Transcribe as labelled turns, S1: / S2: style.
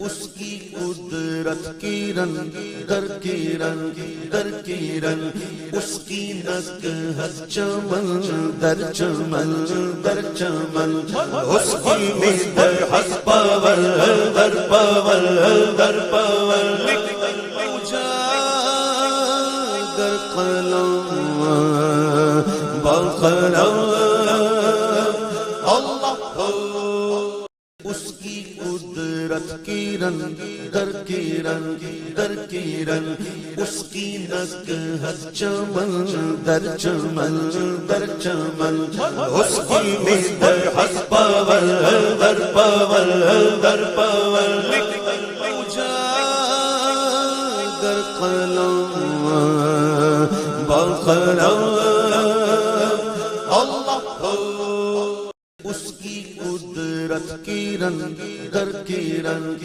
S1: اس کی قدرت کی رنگ در کی رنگ در کی رنگ، اس کی نصیحت چمن در چمن در چمن، اس کی مدح پاور در پاور در پاور، اجاگر قلم با قلم اللہ ہو، اس کی قدرت کی رنگ در کی رنگ در کی رنگ، اس کی نصیحت چمن در چمن در چمن، اس کی مدح پاور در پاور در پاور، اجاگر قلم با قلم اللہ ہو، اس کی قدرت کی رنگ در کی رنگ